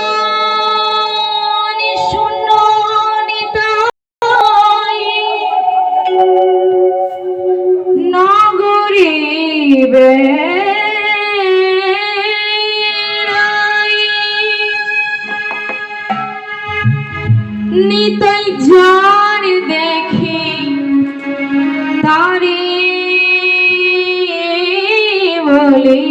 অভিমান শূন্য নিতাই নগরী নিতাই যার দেখে তারে বলে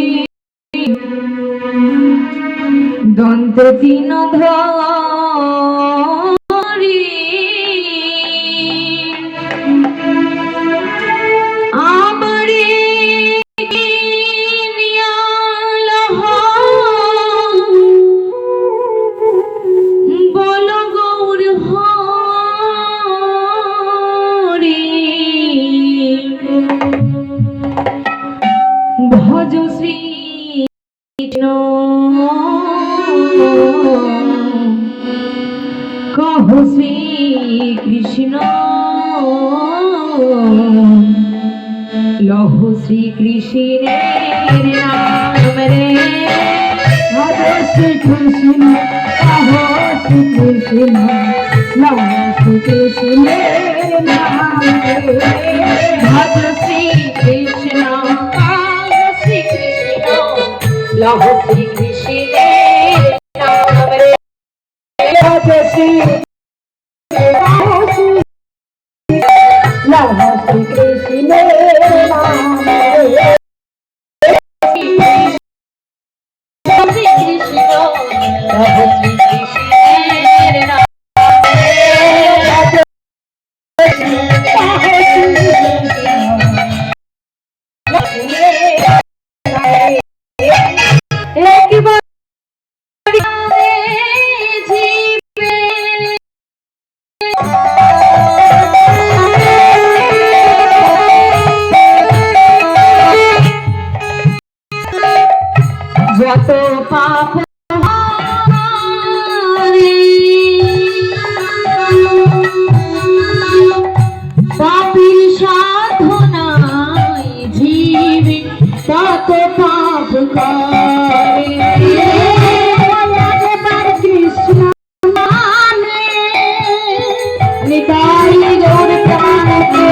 দন্ত তিন ধরি আমারে বল গৌর হরি ভজ শ্রী কৃষ্ণ কহ শ্রী কৃষ্ণ লহ শ্রী কৃষ্ণের নাম রে ভজ শ্রী কৃষ্ণ কহ শ্রী কৃষ্ণ লহ শ্রী কৃষ্ণের নাম রে ভজ শ্রী কৃষ্ণ কহ শ্রী কৃষ্ণ লহ শ্রী কৃষ্ণের নাম রে ভজ শ্রী লহ শ্রী কৃষ্ণের নাম রে শ্রী কৃষ্ণ লহ শ্রী কৃষ্ণের নাম একবার যত পাপ পাপের সাধনায় জীবে তত পাপ করে কৃষ্ণ মানে নিতাই গৌর প্রাণকে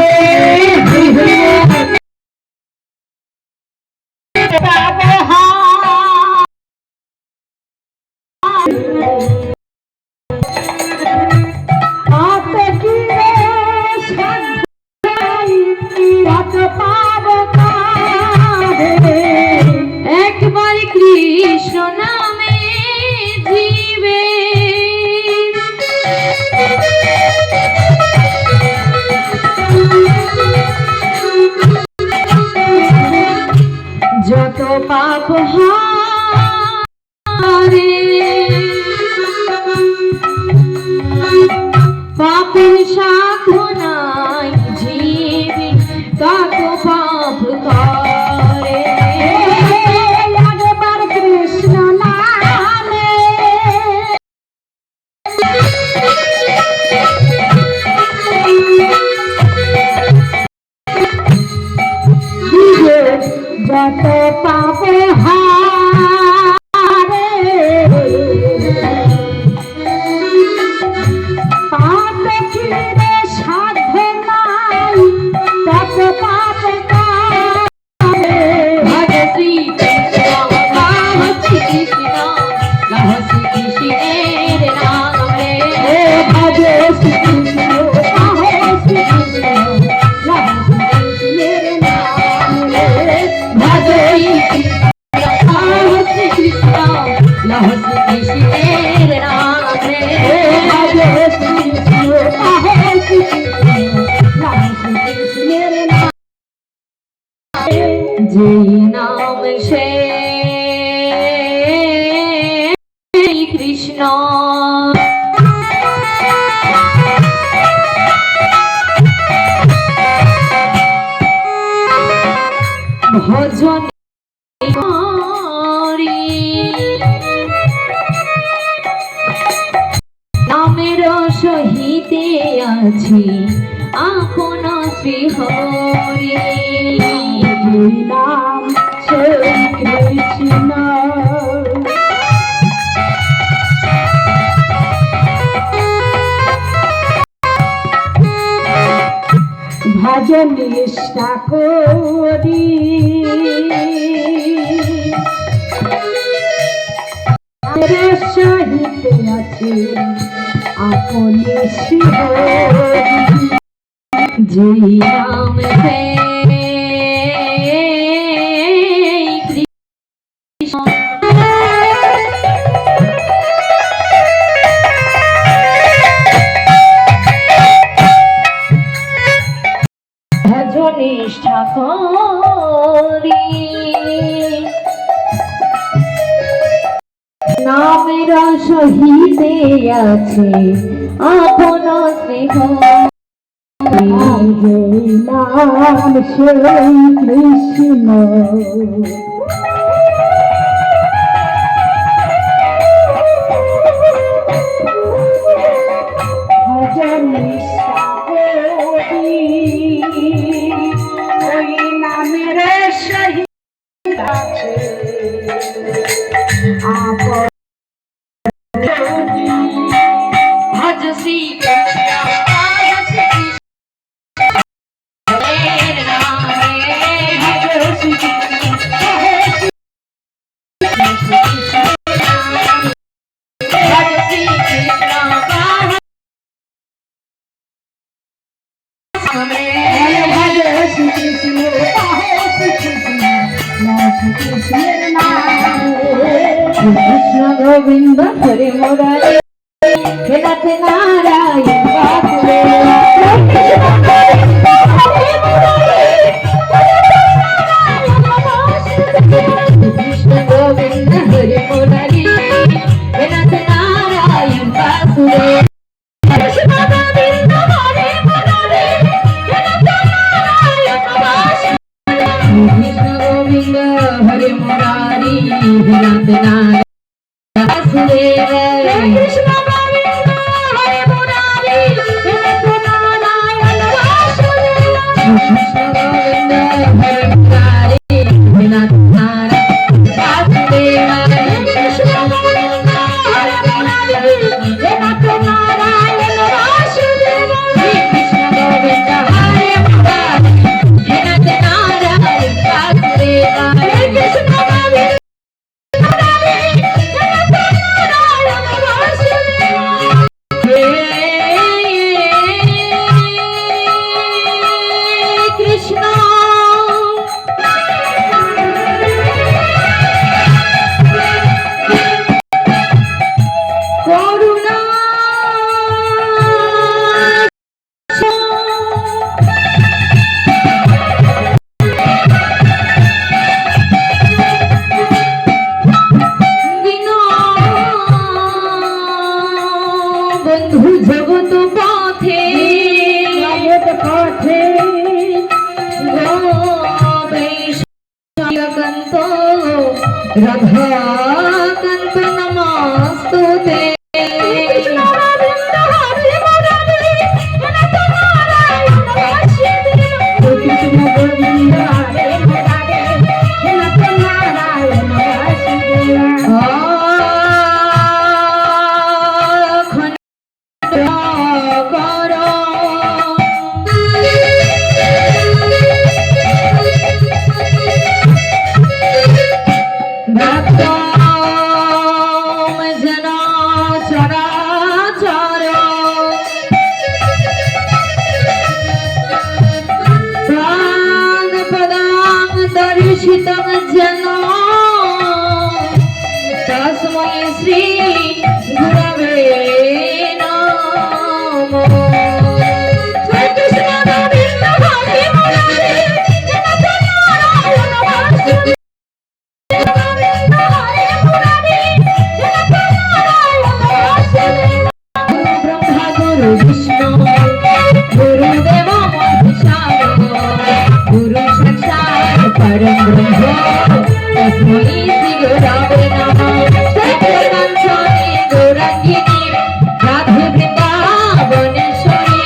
একবার কৃষ্ণ নামে জীবে যত পাপ হারে পাপের সাধনায় জীবে তত পাপ করে একবার কৃষ্ণ নামে যত পাপ হারে পাপ ফিরে সাধে নাই তত পাপ করে ভজ শ্রী কৃষ্ণ কহ শ্রী কৃষ্ণ লহ শ্রী কৃষ্ণের নাম রে ভজ শ্রী কৃষ্ণ কহ শ্রী কৃষ্ণ লহ শ্রী কৃষ্ণের নাম রে ভজ শ্রী কৃষ্ণ কহ শ্রী কৃষ্ণ লহ শ্রী কৃষ্ণের নাম রে ভজ শ্রী কৃষ্ণ কহ শ্রী কৃষ্ণ লহ শ্রী কৃষ্ণের নাম যে নাম সে কৃষ্ণ ভজন নামের সহিতে আছে আপন শ্রী হরি যেই নাম সেই কৃষ্ণ ভজন নিষ্ঠা করি সহিত আছে আপনি শিহরি যেই নাম সে কৃষ্ণ ভজন নিষ্ঠা করি নামের সহিতে আছে আপন স্নেহ যেই নাম সেই কৃষ্ণ ভজন নিষ্ঠা করি ওই নামের সহিত আছে আপন ভজ শ্রী কৃষ্ণ ভজ শ্রী কৃষ্ণের নামে ভজ শ্রী কৃষ্ণ ভজ শ্রী কৃষ্ণ কৃষ্ণ গোবিন্দ হরে মুরারি হে নাথ নারায়ণ বাসুদেব কৃষ্ণ গোবিন্দ হরে মুরারি হে নাথ নারায়ণ বাসুদেব কৃষ্ণ গোবিন্দ হরে মুরারি হে নাথ নারায়ণ বাসুদেব কৃষ্ণ গোবিন্দ হরে মুরারি হে নাথ নারায়ণ বাসুদেব কৃষ্ণ গোবিন্দ হরে মুরারি হে নাথ নারায়ণ বাসুদেব কৃষ্ণ গোবিন্দ হরে মুরারি হে নাথ নারায়ণ বাসুদেব কৃষ্ণ গোবিন্দ হরে মুরারি হে নাথ নারায়ণ বাসুদেব কৃষ্ণ গোবিন্দ হরে মুরারি হে নাথ নারায়ণ বাসুদেব কৃষ্ণ গোবিন্দ কৃষ্ণ করুণা বন্ধু জগত পথে কান্ত রাধাকান্ত নমস্তুতে কৃষ্ণ গোবিন্দ হরে মুরারি হে নাথ নারায়ণ বাসুদেব কৃষ্ণ গোবিন্দ হরে মুরারি হে নাথ নারায়ণ বাসুদেব দর্শিতং জন তস্मै শ্রী গুরবে নমঃ কৃষ্ণ গোবিন্দ হরে মুরারি হে নাথ নারায়ণ বাসুদেব গোবিন্দ হরে মুরারি হে নাথ নারায়ণ বাসুদেব গুরু ব্রহ্মা গুরু বিষ্ণু গুরুদেব মহেশ্বর গুরু সাক্ষাৎ परम ब्रह्म तस्मै श्री गुरवे नमः सत्यकाञ्चनी गौराङ्गिनी राधे वृन्दावनेश्वरी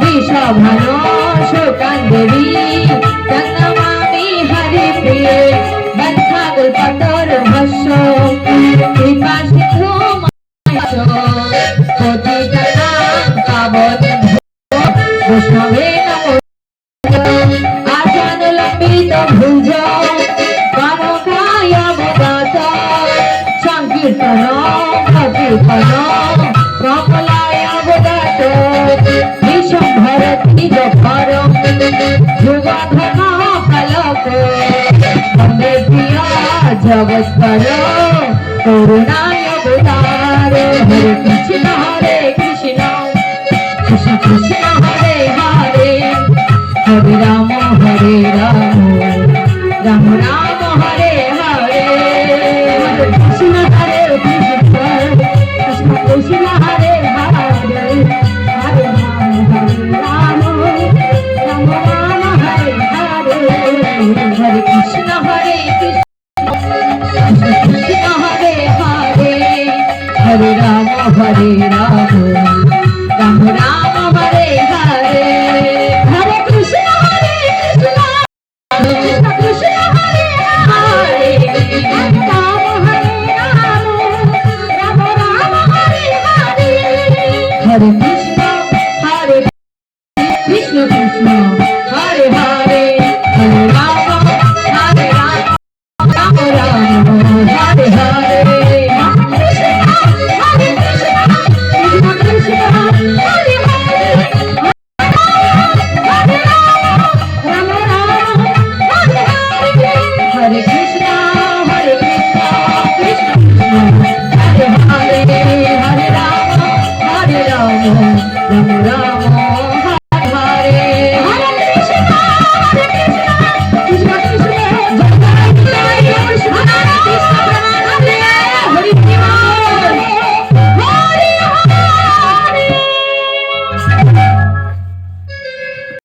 वृषभानु शोकान् देवी तन्नमामि हरे অমৃত ভুজ গান গায় অবদাত সংকীর্তন ভক্তিপন কমলায় অবদাত বিশ্বম্ভর দিগম্বর যুগধন কলক বন্দে প্রিয় জগৎকর করুণায় অবতার হরে কৃষ্ণ কৃষ্ণ কৃষ্ণ হরে হরে হরে রাম রাম রাম হরে হরে হরে কৃষ্ণ কৃষ্ণ কৃষ্ণ হরে হরে হরে রাম রাম রাম হরে হরে হরে কৃষ্ণ কৃষ্ণ হরে হরে হরে রাম রাম রাম